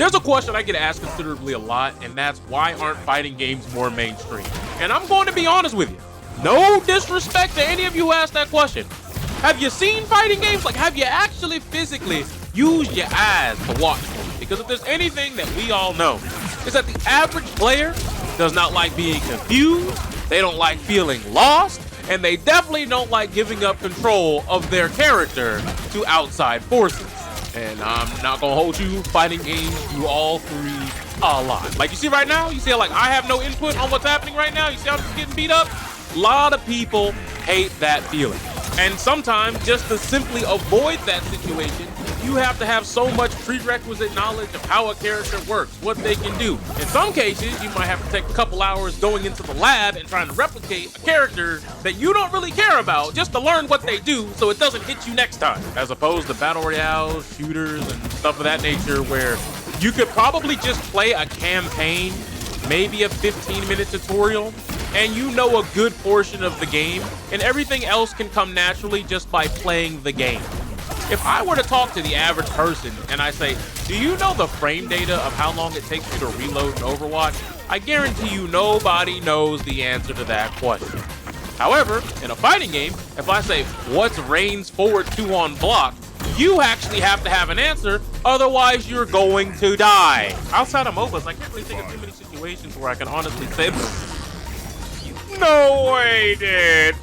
There's a question I get asked considerably a lot, and that's why aren't fighting games more mainstream? And I'm going to be honest with you. No disrespect to any of you who asked that question. Have you seen fighting games? Like, have you actually physically used your eyes to watch them? Because if there's anything that we all know, is that the average player does not like being confused, they don't like feeling lost, and they definitely don't like giving up control of their character to outside forces. And I'm not gonna hold you, fighting games do all three a lot. Like you see right now, you see how like I have no input on what's happening right now? You see how I'm just getting beat up? A lot of people hate that feeling. And sometimes just to simply avoid that situation, you have to have so much prerequisite knowledge of how a character works, what they can do. In some cases, you might have to take a couple hours going into the lab and trying to replicate a character that you don't really care about just to learn what they do so it doesn't hit you next time. As opposed to battle royale, shooters, and stuff of that nature where you could probably just play a campaign, maybe a 15-minute tutorial, and you know a good portion of the game, and everything else can come naturally just by playing the game. If I were to talk to the average person and I say, do you know the frame data of how long it takes you to reload in Overwatch? I guarantee you nobody knows the answer to that question. However, in a fighting game, if I say, what's range forward 2 on block? You actually have to have an answer, otherwise you're going to die. Outside of MOBAs, I can't really think of too many situations where I can honestly say, no way, dude.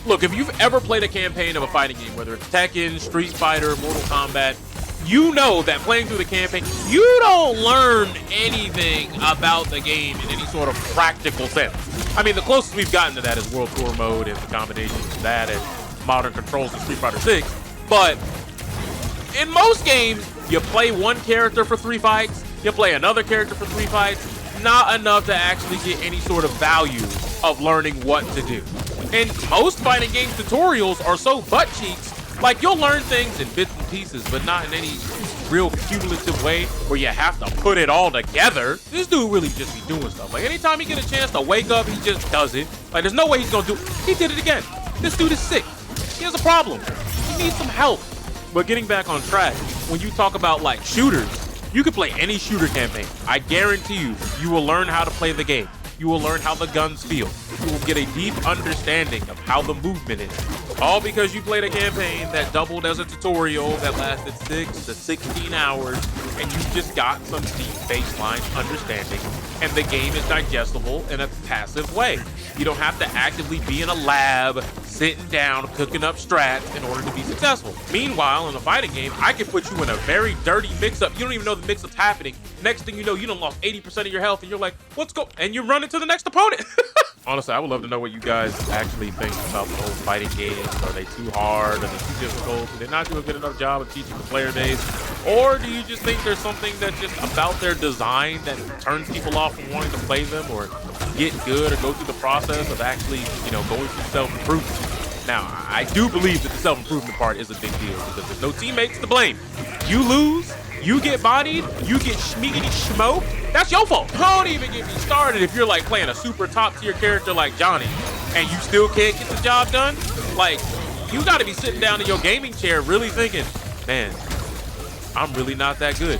Look, if you've ever played a campaign of a fighting game, whether it's Tekken, Street Fighter, Mortal Kombat, you know that playing through the campaign, you don't learn anything about the game in any sort of practical sense. I mean, the closest we've gotten to that is World Tour mode and the combinations of that and modern controls in Street Fighter 6. But in most games, you play one character for 3 fights, you play another character for 3 fights, not enough to actually get any sort of value of learning what to do. And most fighting game tutorials are so butt cheeks, like you'll learn things in bits and pieces, but not in any real cumulative way where you have to put it all together. This dude really just be doing stuff. Like anytime he get a chance to wake up, he just does it. Like there's no way he's gonna do it. He did it again. This dude is sick. He has a problem. He needs some help. But getting back on track, when you talk about like shooters, you can play any shooter campaign. I guarantee you, you will learn how to play the game. You will learn how the guns feel. You will get a deep understanding of how the movement is. All because you played a campaign that doubled as a tutorial that lasted 6 to 16 hours, and you just got some deep baseline understanding, and the game is digestible in a passive way. You don't have to actively be in a lab, sitting down, cooking up strats in order to be successful. Meanwhile, in a fighting game, I can put you in a very dirty mix-up. You don't even know the mix-up's happening. Next thing you know, you done lost 80% of your health, and you're like, let's go. And you run into the next opponent. Honestly, I would love to know what you guys actually think about the whole fighting games. Are they too hard? Are they too difficult? Do they not do a good enough job of teaching the player base? Or do you just think there's something that's just about their design that turns people off from wanting to play them or get good or go through the process of actually, you know, going through self-improvement? Now, I do believe that the self-improvement part is a big deal because there's no teammates to blame. You lose, you get bodied, you get schmiggity schmoke, that's your fault. Don't even get me started if you're like playing a super top tier character like Johnny and you still can't get the job done. Like, you gotta be sitting down in your gaming chair really thinking, man, I'm really not that good.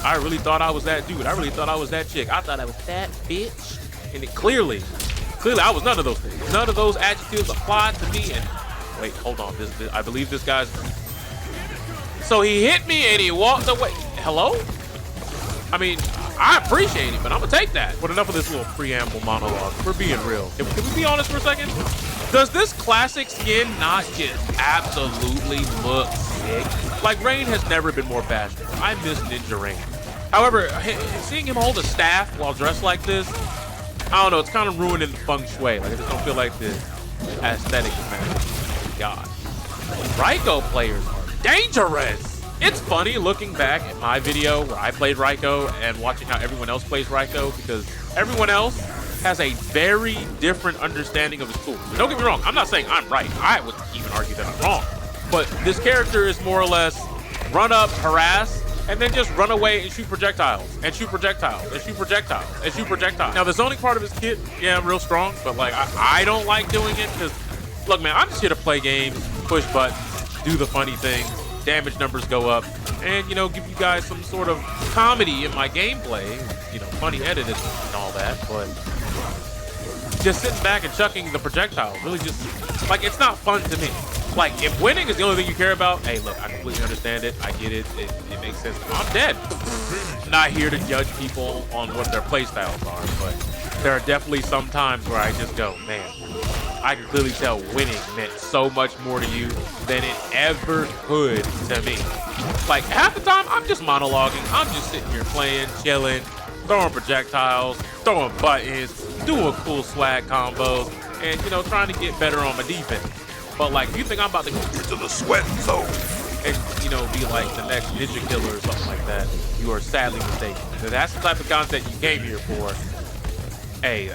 I really thought I was that dude. I really thought I was that chick. I thought I was that bitch. And it clearly I was none of those things. None of those adjectives applied to me. And wait, hold on. I believe this guy's. So he hit me and he walked away. Hello? I mean, I appreciate it, but I'm gonna take that. But enough of this little preamble monologue. We're being real. Can we be honest for a second? Does this classic skin not just absolutely look sick? Like, Rain has never been more bashful. I miss Ninja Rain. However, seeing him hold a staff while dressed like this, I don't know, it's kind of ruining the feng shui. Like, I just don't feel like the aesthetic is matching. God. Reiko players are dangerous. It's funny looking back at my video where I played Reiko and watching how everyone else plays Reiko, because everyone else has a very different understanding of his tools. Don't get me wrong, I'm not saying I'm right. I would even argue that I'm wrong. But this character is more or less run up, harass, and then just run away and shoot projectiles, and shoot projectiles, and shoot projectiles, and shoot projectiles. Now, the zoning part of his kit, yeah, real strong, but like, I don't like doing it because, look, man, I'm just here to play games, push buttons, do the funny things, damage numbers go up, and, you know, give you guys some sort of comedy in my gameplay, you know, funny edit and all that, but just sitting back and chucking the projectiles, really just, like, it's not fun to me. Like, if winning is the only thing you care about, hey, look, I completely understand it. I get it. It makes sense. I'm dead. Not here to judge people on what their play styles are, but there are definitely some times where I just go, man, I can clearly tell winning meant so much more to you than it ever could to me. Like, half the time, I'm just monologuing. I'm just sitting here playing, chilling, throwing projectiles, throwing buttons, doing cool swag combos, and, you know, trying to get better on my defense. But, like, if you think I'm about to go into the sweat zone and, you know, be like the next Ninja Killer or something like that, you are sadly mistaken. Because that's the type of content you came here for. Hey,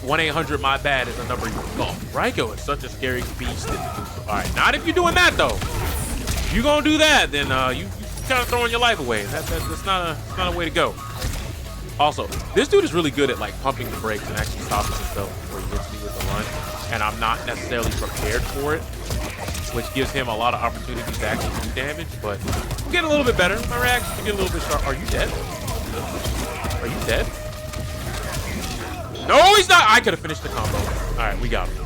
1-800-MY-BAD is the number you can call. Reiko is such a scary beast. All right, not if you're doing that, though. If you're going to do that, then you kind of throwing your life away. That's not a way to go. Also, this dude is really good at, like, pumping the brakes and actually stopping himself before he hits me with the run. And I'm not necessarily prepared for it, which gives him a lot of opportunities to actually do damage, but I'm getting a little bit better. My reactions are getting a little bit sharp. Are you dead? Are you dead? No, he's not. I could have finished the combo. All right, we got him.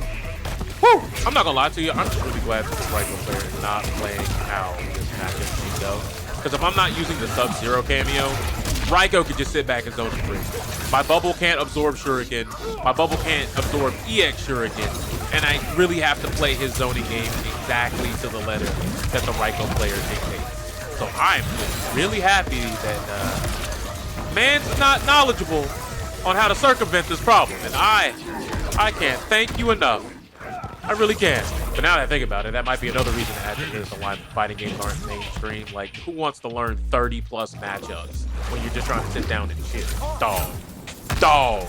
Whew. I'm not going to lie to you. I'm just really glad that this Reiko player is not playing how this matchup should go. Because if I'm not using the Sub-Zero Kameo, Reiko could just sit back and zone free. My bubble can't absorb Shuriken. My bubble can't absorb EX Shuriken. And I really have to play his zoning game exactly to the letter that the Reiko player dictates. So I'm just really happy that man's not knowledgeable on how to circumvent this problem. And I can't thank you enough. I really can't. But now that I think about it, that might be another reason to add this to why fighting games aren't mainstream. Like, who wants to learn 30+ matchups when you're just trying to sit down and chill? Dog.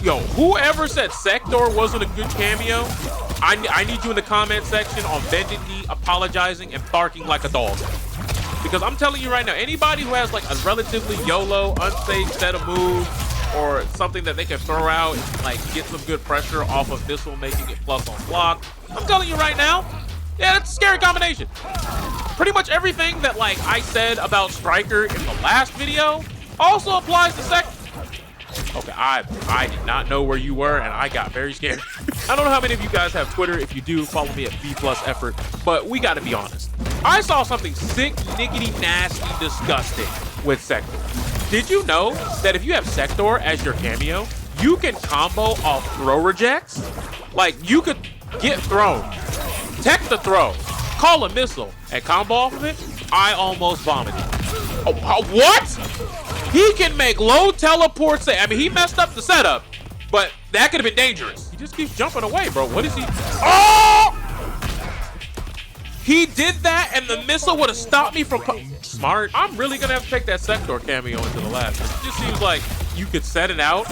Yo, whoever said Sektor wasn't a good cameo, I need you in the comment section on bended knee, apologizing, and barking like a dog. Because I'm telling you right now, anybody who has like a relatively YOLO, unsafe set of moves, or something that they can throw out and like get some good pressure off of missile, making it plus on block, I'm telling you right now, yeah, that's a scary combination. Pretty much everything that like I said about Striker in the last video also applies to Sektor. Okay, I did not know where you were, and I got very scared. I don't know how many of you guys have Twitter. If you do, follow me at B+Effort. But we got to be honest. I saw something sick, nickety, nasty, disgusting with Sektor. Did you know that if you have Sektor as your cameo, you can combo off throw rejects? Like, you could get thrown, tech the throw, call a missile, and combo off of it? I almost vomited. Oh, what? He can make low teleports. I mean, he messed up the setup, but that could have been dangerous. He just keeps jumping away, bro. What is he? Oh! He did that, and the missile would have stopped me from... Smart. I'm really going to have to take that Sektor cameo into the lab. It just seems like you could set it out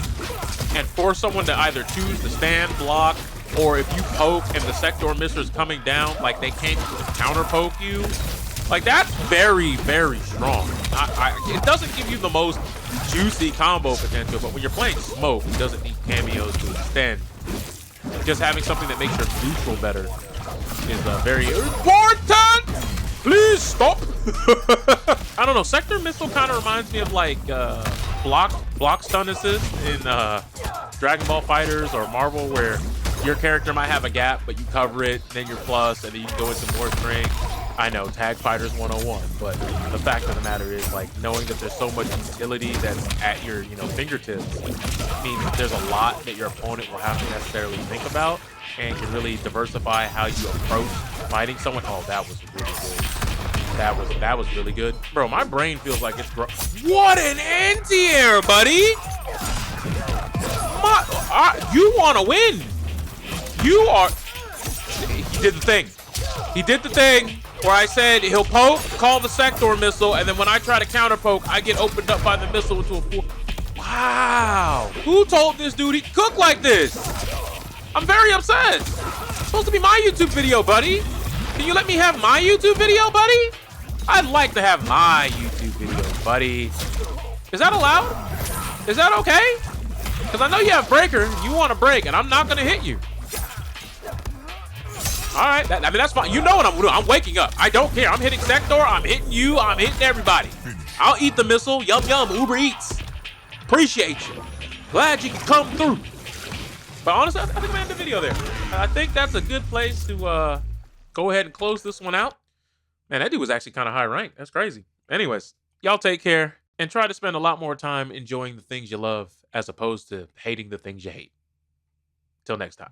and force someone to either choose to stand, block, or if you poke and the Sektor mister is coming down, like they can't counter poke you. Like, that's very, very strong. It doesn't give you the most juicy combo potential, but when you're playing Smoke, it doesn't need cameos to extend. Just having something that makes your neutral better is very important. Please stop. I don't know. Sektor missile kind of reminds me of like block stun assist in Dragon Ball Fighters or Marvel, where your character might have a gap, but you cover it, then you're plus, and then you can go into more strength. I know, Tag Fighters 101, but the fact of the matter is, like, knowing that there's so much utility that's at your, fingertips means that there's a lot that your opponent will have to necessarily think about and can really diversify how you approach fighting someone. Oh, that was really good. That was really good. Bro, my brain feels like it's what an anti-air, buddy! You want to win. You are... He did the thing. He did the thing where I said he'll poke, call the Sektor missile, and then when I try to counter poke, I get opened up by the missile into a full... Wow. Who told this dude he'd cook like this? I'm very upset. It's supposed to be my YouTube video, buddy. Can you let me have my YouTube video, buddy? I'd like to have my YouTube video, buddy. Is that allowed? Is that okay? Because I know you have breaker. You want to break, and I'm not going to hit you. All right. I mean, that's fine. You know what I'm doing. I'm waking up. I don't care. I'm hitting Sektor. I'm hitting you. I'm hitting everybody. I'll eat the missile. Yum, yum. Uber Eats. Appreciate you. Glad you can come through. But honestly, I think I'm going to end the video there. I think that's a good place to go ahead and close this one out. Man, that dude was actually kind of high ranked. That's crazy. Anyways, y'all take care and try to spend a lot more time enjoying the things you love as opposed to hating the things you hate. Till next time.